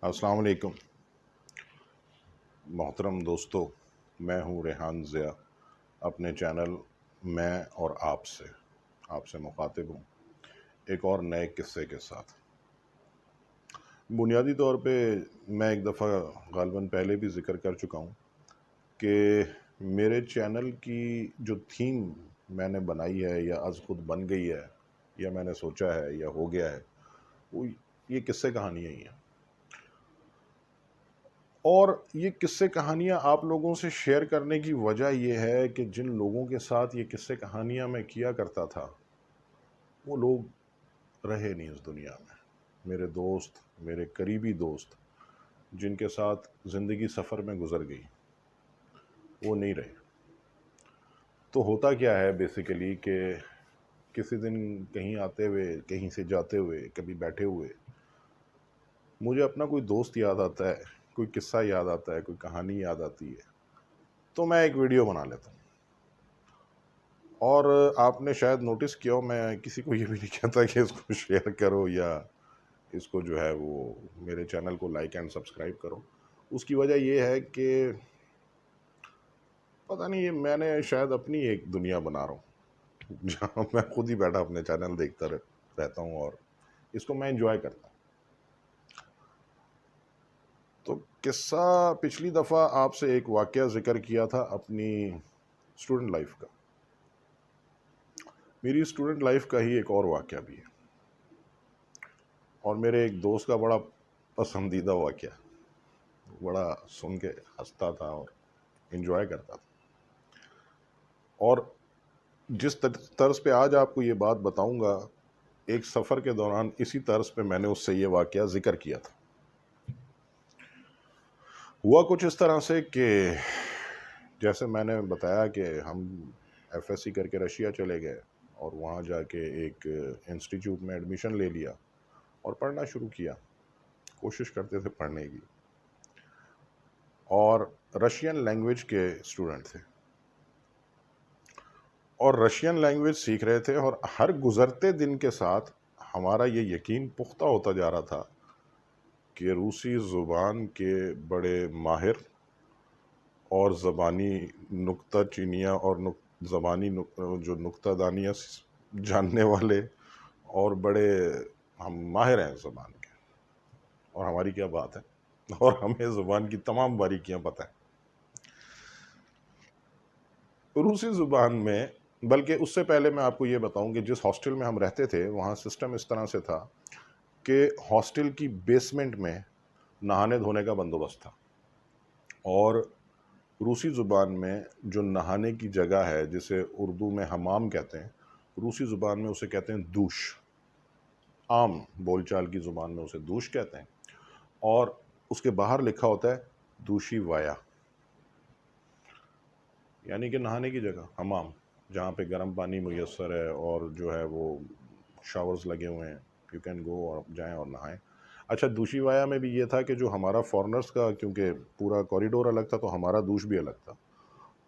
السلام علیکم محترم دوستو، میں ہوں ریحان ضیاء، اپنے چینل میں اور آپ سے مخاطب ہوں ایک اور نئے قصے کے ساتھ۔ بنیادی طور پہ میں ایک دفعہ غالباً پہلے بھی ذکر کر چکا ہوں کہ میرے چینل کی جو تھیم میں نے بنائی ہے یا از خود بن گئی ہے یا میں نے سوچا ہے یا ہو گیا ہے، وہ یہ قصے کہانیاں ہی ہیں۔ اور یہ قصے کہانیاں آپ لوگوں سے شیئر کرنے کی وجہ یہ ہے کہ جن لوگوں کے ساتھ یہ قصے کہانیاں میں کیا کرتا تھا وہ لوگ رہے نہیں اس دنیا میں۔ میرے دوست، میرے قریبی دوست جن کے ساتھ زندگی سفر میں گزر گئی، وہ نہیں رہے۔ تو ہوتا کیا ہے بیسیکلی کہ کسی دن کہیں آتے ہوئے، کہیں سے جاتے ہوئے، کبھی بیٹھے ہوئے مجھے اپنا کوئی دوست یاد آتا ہے، کوئی قصہ یاد آتا ہے، کوئی کہانی یاد آتی ہے، تو میں ایک ویڈیو بنا لیتا ہوں۔ اور آپ نے شاید نوٹس کیا ہو، میں کسی کو یہ بھی نہیں کہتا کہ اس کو شیئر کرو یا اس کو جو ہے وہ میرے چینل کو لائک اینڈ سبسکرائب کرو۔ اس کی وجہ یہ ہے کہ پتہ نہیں، یہ میں نے شاید اپنی ایک دنیا بنا رہا ہوں جہاں میں خود ہی بیٹھا اپنے چینل دیکھتا رہتا ہوں اور اس کو میں انجوائے کرتا ہوں۔ تو قصہ پچھلی دفعہ آپ سے ایک واقعہ ذکر کیا تھا اپنی اسٹوڈنٹ لائف کا۔ میری اسٹوڈنٹ لائف کا ہی ایک اور واقعہ بھی ہے، اور میرے ایک دوست کا بڑا پسندیدہ واقعہ، بڑا سن کے ہنستا تھا اور انجوائے کرتا تھا۔ اور جس طرز پہ آج آپ کو یہ بات بتاؤں گا، ایک سفر کے دوران اسی طرز پہ میں نے اس سے یہ واقعہ ذکر کیا تھا۔ ہوا کچھ اس طرح سے کہ جیسے میں نے بتایا کہ ہم ایف ایس سی کر کے رشیا چلے گئے اور وہاں جا کے ایک انسٹیٹیوٹ میں ایڈمیشن لے لیا اور پڑھنا شروع کیا، کوشش کرتے تھے پڑھنے کی، اور رشین لینگویج کے اسٹوڈنٹ تھے اور رشین لینگویج سیکھ رہے تھے، اور ہر گزرتے دن کے ساتھ ہمارا یہ یقین پختہ ہوتا جا رہا تھا کہ روسی زبان کے بڑے ماہر اور زبانی نکتہ چینیاں اور زبانی جو نکتہ دانیاں جاننے والے اور بڑے ہم ماہر ہیں زبان کے، اور ہماری کیا بات ہے، اور ہمیں زبان کی تمام باریکیاں پتہ ہیں۔ روسی زبان میں، بلکہ اس سے پہلے میں آپ کو یہ بتاؤں کہ جس ہاسٹل میں ہم رہتے تھے وہاں سسٹم اس طرح سے تھا کہ ہاسٹل کی بیسمنٹ میں نہانے دھونے کا بندوبست تھا، اور روسی زبان میں جو نہانے کی جگہ ہے جسے اردو میں حمام کہتے ہیں، روسی زبان میں اسے کہتے ہیں دوش، عام بول چال کی زبان میں اسے دوش کہتے ہیں، اور اس کے باہر لکھا ہوتا ہے دوشی وایا، یعنی کہ نہانے کی جگہ، حمام، جہاں پہ گرم پانی میسر ہے اور جو ہے وہ شاورز لگے ہوئے ہیں، یو کین گو اور جائیں اور نہائیں۔ اچھا، دوشی وایا میں بھی یہ تھا کہ جو ہمارا فارنرز کا، کیونکہ پورا کوریڈور الگ تھا تو ہمارا دوش بھی الگ تھا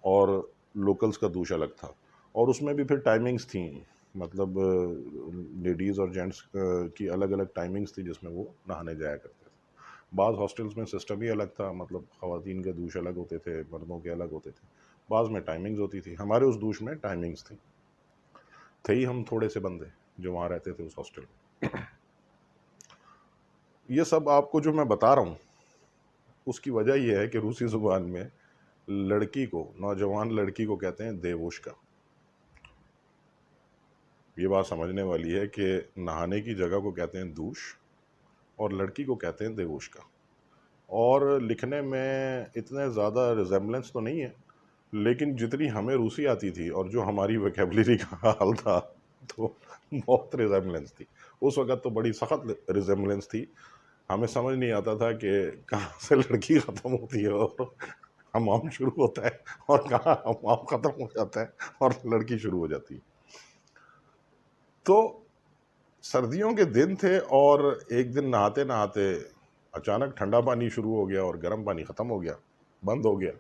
اور لوکلز کا دوش الگ تھا، اور اس میں بھی پھر ٹائمنگز تھیں، مطلب لیڈیز اور جینٹس کی الگ الگ ٹائمنگز تھی جس میں وہ نہانے جایا کرتے تھے۔ بعض ہاسٹلز میں سسٹم ہی الگ تھا، مطلب خواتین کے دوش الگ ہوتے تھے، مردوں کے الگ ہوتے تھے، بعض میں ٹائمنگز ہوتی تھی۔ ہمارے اس دوش میں ٹائمنگز تھیں، تھے ہی ہم تھوڑے سے بندے جو وہاں رہتے تھے اس ہاسٹل میں۔ یہ سب آپ کو جو میں بتا رہا ہوں اس کی وجہ یہ ہے کہ روسی زبان میں لڑکی کو، نوجوان لڑکی کو کہتے ہیں دیووشکا۔ یہ بات سمجھنے والی ہے کہ نہانے کی جگہ کو کہتے ہیں دوش اور لڑکی کو کہتے ہیں دیووشکا، اور لکھنے میں اتنے زیادہ ریزیمبلنس تو نہیں ہے، لیکن جتنی ہمیں روسی آتی تھی اور جو ہماری ویکیبلری کا حال تھا تو بہت ریزیمبلنس تھی۔ اس وقت تو بڑی سخت ریزیمبلنس تھی، ہمیں سمجھ نہیں آتا تھا کہ کہاں سے لڑکی ختم ہوتی ہے اور حمام شروع ہوتا ہے، اور کہاں حمام ختم ہو جاتا ہے اور لڑکی شروع ہو جاتی ہے۔ تو سردیوں کے دن تھے اور ایک دن نہاتے نہاتے اچانک ٹھنڈا پانی شروع ہو گیا اور گرم پانی ختم ہو گیا، بند ہو گیا،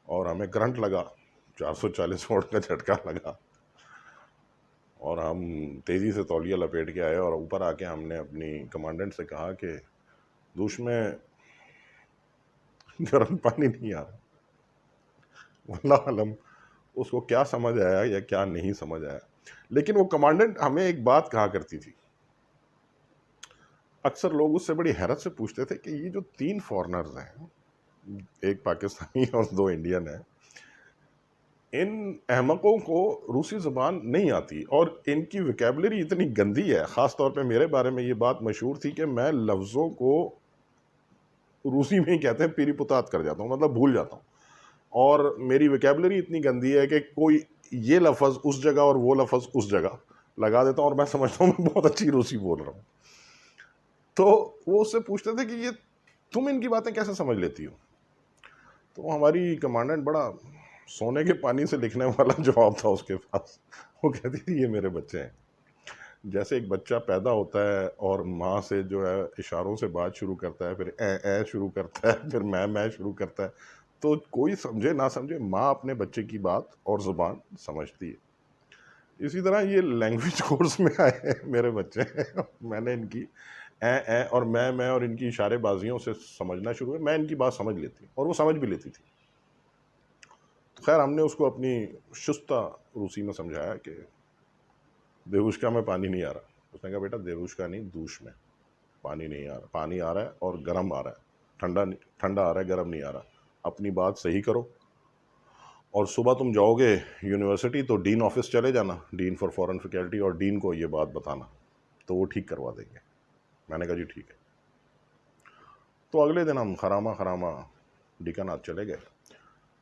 اور ہمیں کرنٹ لگا، 440 واٹ کا جھٹکا لگا، اور ہم تیزی سے تولیہ لپیٹ کے آئے اور اوپر آ کے ہم نے اپنی کمانڈنٹ سے کہا کہ دوش میں گرم پانی نہیں آ رہا. واللہ علم اس کو کیا سمجھ آیا یا کیا نہیں سمجھ آیا. لیکن وہ کمانڈنٹ ہمیں ایک بات کہا کرتی تھی. اکثر لوگ اس سے بڑی حیرت سے پوچھتے تھے کہ یہ جو 3 فورنرز ہیں، ایک پاکستانی اور 2 انڈین ہیں، ان احمقوں کو روسی زبان نہیں آتی اور ان کی ویکیبلری اتنی گندی ہے. خاص طور پہ میرے بارے میں یہ بات مشہور تھی کہ میں لفظوں کو روسی میں ہی کہتے ہیں پیری پتات کر جاتا ہوں، مطلب بھول جاتا ہوں. اور میری ویکیبلری اتنی گندی ہے کہ کوئی یہ لفظ اس جگہ اور وہ لفظ اس جگہ لگا دیتا ہوں اور میں سمجھتا ہوں میں بہت اچھی روسی بول رہا ہوں. تو وہ اس سے پوچھتے تھے کہ یہ تم ان کی باتیں کیسے سمجھ لیتی ہو. تو ہماری کمانڈنٹ بڑا سونے کے پانی سے لکھنے والا جواب تھا اس کے پاس. وہ کہتی تھی یہ میرے بچے ہیں. جیسے ایک بچہ پیدا ہوتا ہے اور ماں سے جو ہے اشاروں سے بات شروع کرتا ہے، پھر اے شروع کرتا ہے، پھر میں شروع کرتا ہے، تو کوئی سمجھے نہ سمجھے ماں اپنے بچے کی بات اور زبان سمجھتی ہے. اسی طرح یہ لینگویج کورس میں آئے ہیں میرے بچے ہیں. میں نے ان کی اے اور میں اور ان کی اشارے بازیوں سے سمجھنا شروع ہے. میں ان کی بات سمجھ لیتی ہوں اور وہ سمجھ بھی لیتی تھی. خیر ہم نے اس کو اپنی شستہ روسی میں سمجھایا کہ دیوشکا میں پانی نہیں آ رہا. اس نے کہا بیٹا دیوشکا نہیں، دوش میں پانی نہیں آ رہا. پانی آ رہا ہے اور گرم آ رہا ہے، ٹھنڈا آ رہا ہے، گرم نہیں آ رہا. اپنی بات صحیح کرو. اور صبح تم جاؤ گے یونیورسٹی تو ڈین آفس چلے جانا، ڈین فار فورن فیکلٹی، اور ڈین کو یہ بات بتانا تو وہ ٹھیک کروا دیں گے. میں نے کہا جی ٹھیک ہے. تو اگلے دن ہم خراما ڈیکن آج چلے گئے.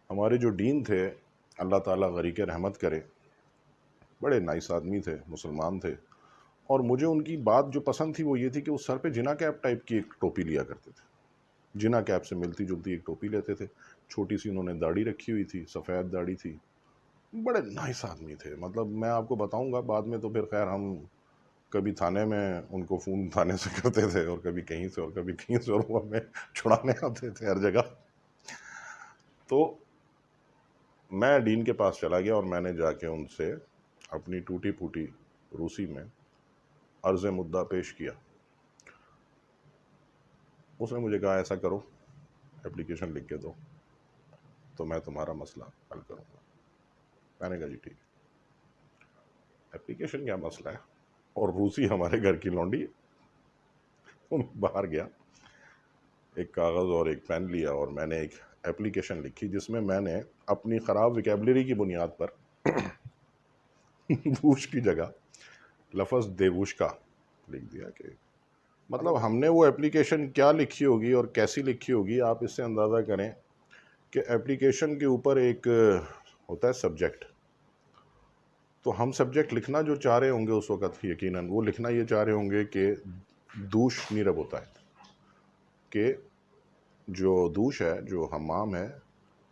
ہمارے جو ڈین تھے، اللہ تعالیٰ غریق رحمت کرے، بڑے نائس آدمی تھے، مسلمان تھے. اور مجھے ان کی بات جو پسند تھی وہ یہ تھی کہ وہ سر پہ جنا کیپ ٹائپ کی ایک ٹوپی لیا کرتے تھے. جنا کیپ سے ملتی جلتی ایک ٹوپی لیتے تھے. چھوٹی سی انہوں نے داڑھی رکھی ہوئی تھی، سفید داڑھی تھی. بڑے نائس آدمی تھے. مطلب میں آپ کو بتاؤں گا بعد میں، تو پھر خیر ہم کبھی تھانے میں ان کو فون تھانے سے کرتے تھے اور کبھی کہیں سے اور کبھی کہیں سے، اور وہ ہمیں چھڑانے آتے تھے ہر جگہ. تو میں ڈین کے پاس چلا گیا اور میں نے جا کے ان سے اپنی ٹوٹی پھوٹی روسی میں عرض مدعا پیش کیا. اس نے مجھے کہا ایسا کرو، اپلیکیشن لکھ کے دو تو میں تمہارا مسئلہ حل کروں گا. میں نے کہا جی ٹھیک ہے. اپلیکیشن کیا مسئلہ ہے، اور روسی ہمارے گھر کی لونڈی. باہر گیا، ایک کاغذ اور ایک پین لیا اور میں نے ایک اپلیکیشن لکھی جس میں میں نے اپنی خراب ویکیبلری کی بنیاد پر دوش کی جگہ لفظ دیوشکا لکھ دیا. کہ مطلب ہم نے وہ اپلیکیشن کیا لکھی ہوگی اور کیسی لکھی ہوگی، آپ اس سے اندازہ کریں کہ اپلیکیشن کے اوپر ایک ہوتا ہے سبجیکٹ. تو ہم سبجیکٹ لکھنا جو چاہ رہے ہوں گے اس وقت، یقیناً وہ لکھنا یہ چاہ رہے ہوں گے کہ دوش نیرب ہوتا ہے، کہ جو دوش ہے، جو حمام ہے،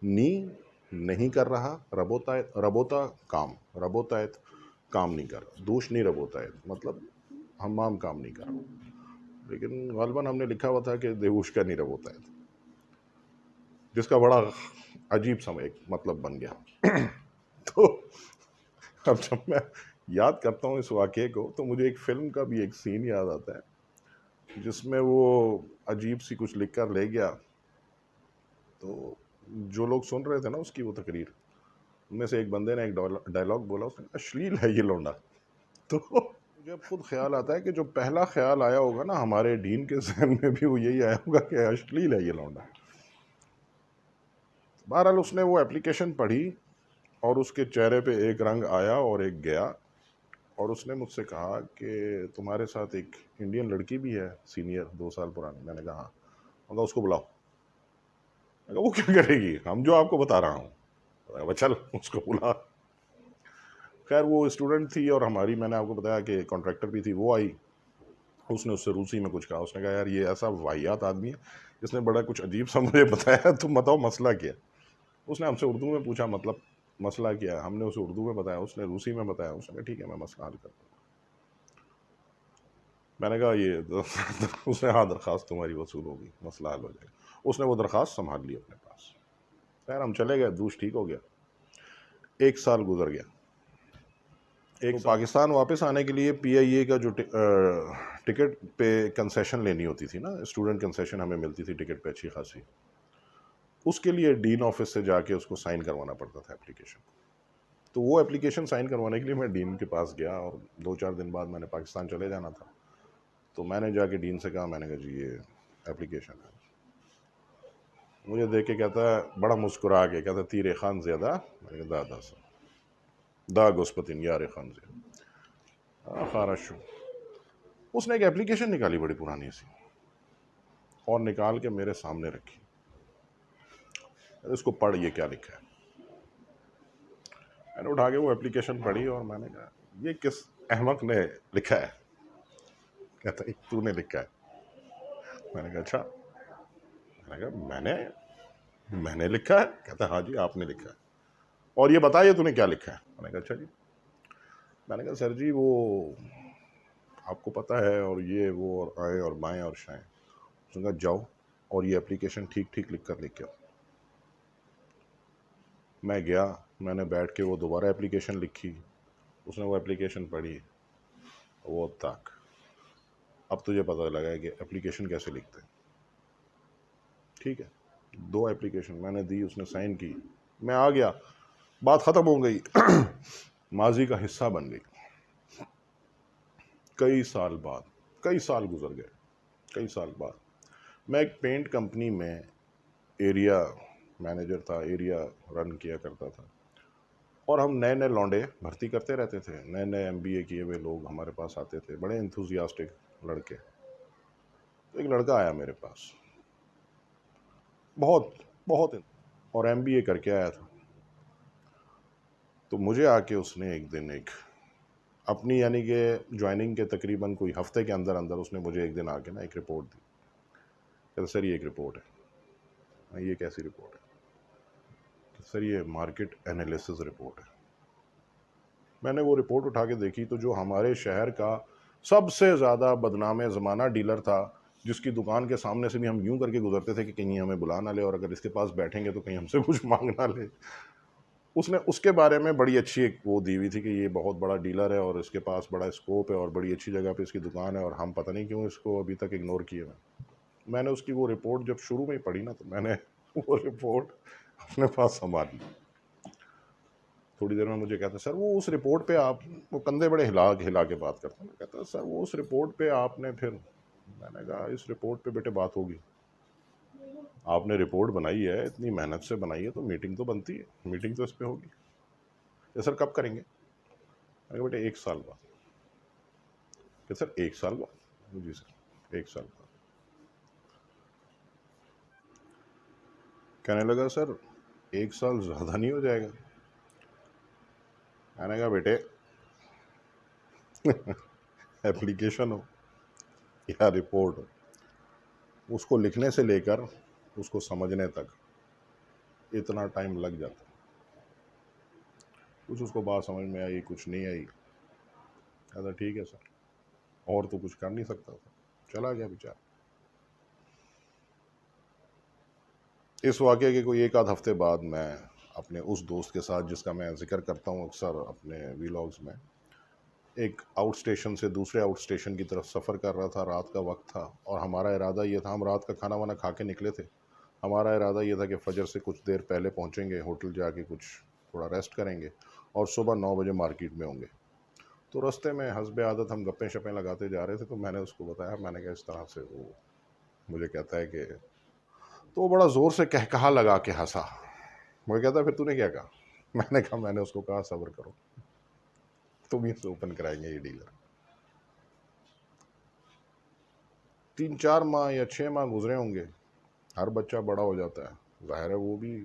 نی نہیں کر رہا، ربوتا کام نہیں کر رہا. دوش نہیں ربوتا ہے مطلب حمام کام نہیں کر رہا. لیکن غالباً ہم نے لکھا ہوا تھا کہ دیوش کا نہیں ربوتا ہے، جس کا بڑا عجیب سا ایک مطلب بن گیا. تو اب جب میں یاد کرتا ہوں اس واقعے کو تو مجھے ایک فلم کا بھی ایک سین یاد آتا ہے جس میں وہ عجیب سی کچھ لکھ کر لے گیا. تو جو لوگ سن رہے تھے نا اس کی وہ تقریر، ان میں سے ایک بندے نے ایک ڈائلاگ بولا، اس نے کہا اشلیل ہے یہ لونڈا. تو مجھے اب خود خیال آتا ہے کہ جو پہلا خیال آیا ہوگا نا ہمارے ڈین کے ذہن میں بھی وہ یہی آیا ہوگا کہ اشلیل ہے یہ لونڈا. بہرحال اس نے وہ اپلیکیشن پڑھی اور اس کے چہرے پہ ایک رنگ آیا اور ایک گیا. اور اس نے مجھ سے کہا کہ تمہارے ساتھ ایک انڈین لڑکی بھی ہے، سینئر 2 سال پرانی. میں نے کہا ہاں. میں کہا اس کو بلاؤ. میں کہا وہ کیا کرے گی، ہم جو آپ کو بتا رہا ہوں. چل اس کو بلا. خیر وہ اسٹوڈنٹ تھی اور ہماری، میں نے آپ کو بتایا کہ کانٹریکٹر بھی تھی، وہ آئی. اس نے اس سے روسی میں کچھ کہا. اس نے کہا یار یہ ایسا واحیات آدمی ہے، اس نے بڑا کچھ عجیب سا مجھے بتایا، تم بتاؤ مسئلہ کیا. اس نے ہم سے اردو میں پوچھا مطلب مسئلہ کیا ہے. ہم نے اسے اردو میں بتایا، اس نے روسی میں بتایا. اس نے کہا ٹھیک ہے میں مسئلہ حل کرتا ہوں. میں نے کہا یہ اس نے، ہاں درخواست تمہاری وصول ہوگی، مسئلہ حل ہو جائے گا. اس نے وہ درخواست سنبھال لی اپنے پاس. خیر ہم چلے گئے، دوش ٹھیک ہو گیا. 1 سال گزر گیا. ایک پاکستان واپس آنے کے لیے پی آئی اے کا جو ٹکٹ پہ کنسیشن لینی ہوتی تھی نا، اسٹوڈنٹ کنسیشن ہمیں ملتی تھی ٹکٹ پہ اچھی خاصی، اس کے لیے ڈین آفس سے جا کے اس کو سائن کروانا پڑتا تھا اپلیکیشن. تو وہ اپلیکیشن سائن کروانے کے لیے میں ڈین کے پاس گیا، اور 2-4 دن بعد میں نے پاکستان چلے جانا تھا. تو میں نے جا کے ڈین سے کہا، میں نے کہا جی یہ اپلیکیشن ہے. مجھے دیکھ کے کہتا ہے، بڑا مسکرا کے کہتا ہے، تیرے خان زیادہ. میں نے کہا دا دا گوسپتن یار خان زیادہ خارش. اس نے ایک اپلیکیشن نکالی بڑی پرانی سی، اور نکال کے میرے سامنے رکھی. اس کو پڑھ، یہ کیا لکھا ہے. میں نے اٹھا کے وہ اپلیکیشن پڑھی، اور میں نے کہا یہ کس احمق نے لکھا ہے. کہتا ہے تو نے لکھا ہے. میں نے کہا اچھا. میں نے کہا میں نے لکھا ہے. کہتا ہے ہاں جی آپ نے لکھا ہے، اور یہ بتائیے تو نے کیا لکھا ہے. میں نے کہا اچھا جی. میں نے کہا سر جی وہ آپ کو پتہ ہے، اور یہ وہ اور آئیں اور بائیں اور شائیں. اس نے کہا جاؤ اور یہ اپلیکیشن ٹھیک ٹھیک لکھ کر لکھ کے آؤ. میں گیا، میں نے بیٹھ کے وہ دوبارہ اپلیکیشن لکھی. اس نے وہ اپلیکیشن پڑھی. وہ تک اب تجھے پتہ لگا ہے کہ اپلیکیشن کیسے لکھتے ہیں. ٹھیک ہے، 2 اپلیکیشن میں نے دی، اس نے سائن کی، میں آ گیا، بات ختم ہو گئی. ماضی کا حصہ بن گئی. کئی سال بعد، کئی سال گزر گئے، کئی سال بعد میں ایک پینٹ کمپنی میں ایریا مینیجر تھا، ایریا رن کیا کرتا تھا. اور ہم نئے نئے لونڈے بھرتی کرتے رہتے تھے، نئے نئے ایم بی اے کیے ہوئے لوگ ہمارے پاس آتے تھے، بڑے انتھوزیاسٹک لڑکے. تو ایک لڑکا آیا میرے پاس، بہت بہت، اور ایم بی اے کر کے آیا تھا. تو مجھے آ کے اس نے ایک دن اپنی یعنی کہ جوائننگ کے تقریباً کوئی ہفتے کے اندر اندر اس نے مجھے ایک دن آ کے نا ایک رپورٹ دی. کہتے سر یہ ایک رپورٹ ہے. یہ کیسی رپورٹ ہے؟ سر یہ مارکیٹ انالیسز رپورٹ ہے. میں نے وہ رپورٹ اٹھا کے دیکھی تو جو ہمارے شہر کا سب سے زیادہ بدنام زمانہ ڈیلر تھا، جس کی دکان کے سامنے سے بھی ہم یوں کر کے گزرتے تھے کہ کہیں ہمیں بلا نہ لے، اور اگر اس کے پاس بیٹھیں گے تو کہیں ہم سے کچھ مانگ نہ لے. اس نے اس کے بارے میں بڑی اچھی ایک وہ دی ہوئی تھی کہ یہ بہت بڑا ڈیلر ہے، اور اس کے پاس بڑا اسکوپ ہے، اور بڑی اچھی جگہ پہ اس کی دکان ہے، اور ہم پتہ نہیں کیوں اس کو ابھی تک اگنور کیے ہوئے. میں نے اس کی وہ رپورٹ جب شروع میں ہی پڑھی نا، تو میں نے وہ رپورٹ اپنے پاس سنبھال لی. تھوڑی دیر میں مجھے کہتا ہے سر وہ اس رپورٹ پہ آپ، وہ کندھے بڑے ہلا کے بات کرتا ہوں. کہتا ہے سر وہ اس رپورٹ پہ آپ نے پھر. میں نے کہا اس رپورٹ پہ بیٹے بات ہوگی، آپ نے رپورٹ بنائی ہے، اتنی محنت سے بنائی ہے، تو میٹنگ تو بنتی ہے، میٹنگ تو اس پہ ہوگی. کہ سر کب کریں گے؟ میں نے کہا بیٹے 1 سال بعد. کہ سر 1 سال بعد؟ جی سر 1 سال بعد. کہنے لگا سر 1 سال زیادہ نہیں ہو جائے گا؟ میں نے کہا بیٹے اپلیکیشن ہو یا رپورٹ ہو، اس کو لکھنے سے لے کر اس کو سمجھنے تک اتنا ٹائم لگ جاتا. کچھ اس کو بات سمجھ میں آئی، کچھ نہیں آئی. کہا ٹھیک ہے سر، اور تو کچھ کر نہیں سکتا تھا. چلا گیا بیچارہ. اس واقعے کے کوئی 1 آدھ ہفتے بعد میں اپنے اس دوست کے ساتھ، جس کا میں ذکر کرتا ہوں اکثر اپنے ویلاگز میں، ایک آؤٹ اسٹیشن سے دوسرے آؤٹ اسٹیشن کی طرف سفر کر رہا تھا. رات کا وقت تھا، اور ہمارا ارادہ یہ تھا، ہم رات کا کھانا وانا کھا کے نکلے تھے. ہمارا ارادہ یہ تھا کہ فجر سے کچھ دیر پہلے پہنچیں گے، ہوٹل جا کے کچھ تھوڑا ریسٹ کریں گے، اور صبح 9 بجے مارکیٹ میں ہوں گے. تو رستے میں حسب عادت ہم گپیں شپیں لگاتے جا رہے تھے. تو میں نے اس کو بتایا، میں نے کہا اس طرح سے. وہ مجھے کہتا ہے کہ تو وہ بڑا زور سے کہا لگا کے ہنسا. مجھے کہتا ہے پھر تو نے کیا کہا؟ میں نے کہا میں نے اس کو کہا صبر کرو، تم ہی سے اوپن کرائیں گے یہ ڈیلر. 3-4 ماہ یا 6 ماہ گزرے ہوں گے. ہر بچہ بڑا ہو جاتا ہے، ظاہر ہے وہ بھی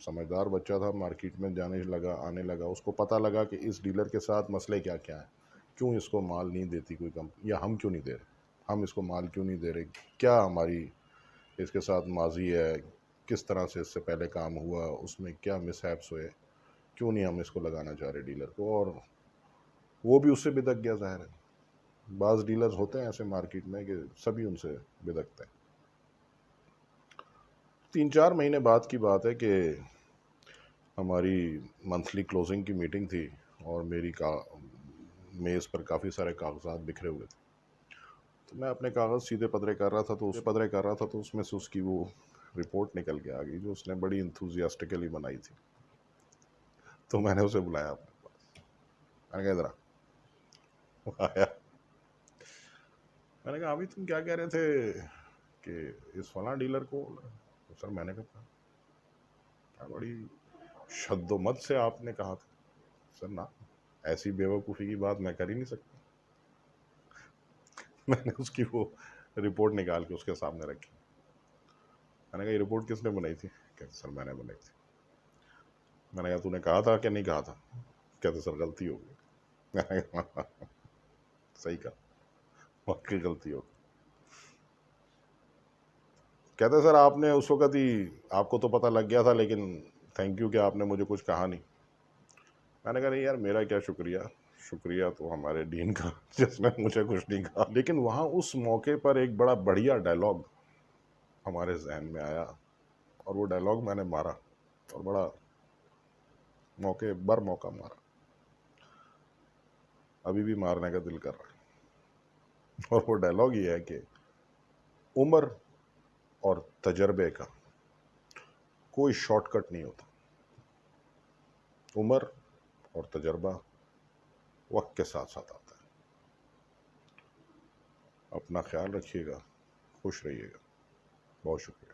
سمجھدار بچہ تھا. مارکیٹ میں جانے لگا، آنے لگا. اس کو پتہ لگا کہ اس ڈیلر کے ساتھ مسئلے کیا کیا ہیں، کیوں اس کو مال نہیں دیتی کوئی کمپنی، یا ہم کیوں نہیں دے رہے، ہم اس کو مال کیوں نہیں دے رہے، کیا ہماری اس کے ساتھ ماضی ہے، کس طرح سے اس سے پہلے کام ہوا، اس میں کیا مس ہیپس ہوئے، کیوں نہیں ہم اس کو لگانا چاہ رہے ڈیلر کو. اور وہ بھی اس سے بدک گیا. ظاہر ہے بعض ڈیلرز ہوتے ہیں ایسے مارکیٹ میں کہ سبھی ان سے بدکتے ہیں. 3-4 مہینے بعد کی بات ہے کہ ہماری منتھلی کلوزنگ کی میٹنگ تھی، اور میری میز پر کافی سارے کاغذات بکھرے ہوئے تھے، تو میں اپنے کاغذ سیدھے پدرے کر رہا تھا تو اس میں سے اس کی وہ رپورٹ نکل کے آ گئی جو اس نے بڑی انتھوزیاسٹکلی بنائی تھی. تو میں نے اسے بلایا اپنے پاس، میں نے کہا ادھر آ. وہ آیا. میں نے کہا ابھی تم کیا کہہ رہے تھے کہ اس فلاں ڈیلر کو. سر میں نے کہا بڑی شد و مت سے آپ نے کہا تھا. سر نا، ایسی بیوقوفی کی بات میں کر ہی نہیں سکتا. میں نے اس کی وہ رپورٹ نکال کے اس کے سامنے رکھی. میں نے کہا یہ رپورٹ کس نے بنائی تھی؟ کہتے سر میں نے بنائی تھی. میں نے کہا تو نے کہا تھا کہ نہیں کہا تھا؟ کہتے سر غلطی ہو گئی. میں نے کہا صحیح کہا، واقعی غلطی ہو گئی. کہتے سر آپ نے اس وقت ہی، آپ کو تو پتہ لگ گیا تھا، لیکن تھینک یو کہ آپ نے مجھے کچھ کہا نہیں. میں نے کہا نہیں یار میرا کیا شکریہ تو ہمارے ڈین کا جس نے مجھے کچھ نہیں کہا. لیکن وہاں اس موقع پر ایک بڑا بڑھیا ڈائلاگ ہمارے ذہن میں آیا، اور وہ ڈائلاگ میں نے مارا، اور بڑا موقع مارا. ابھی بھی مارنے کا دل کر رہا ہے. اور وہ ڈائلاگ یہ ہے کہ عمر اور تجربے کا کوئی شارٹ کٹ نہیں ہوتا. عمر اور تجربہ وقت کے ساتھ ساتھ آتا ہے. اپنا خیال رکھیے گا، خوش رہیے گا. بہت شکریہ.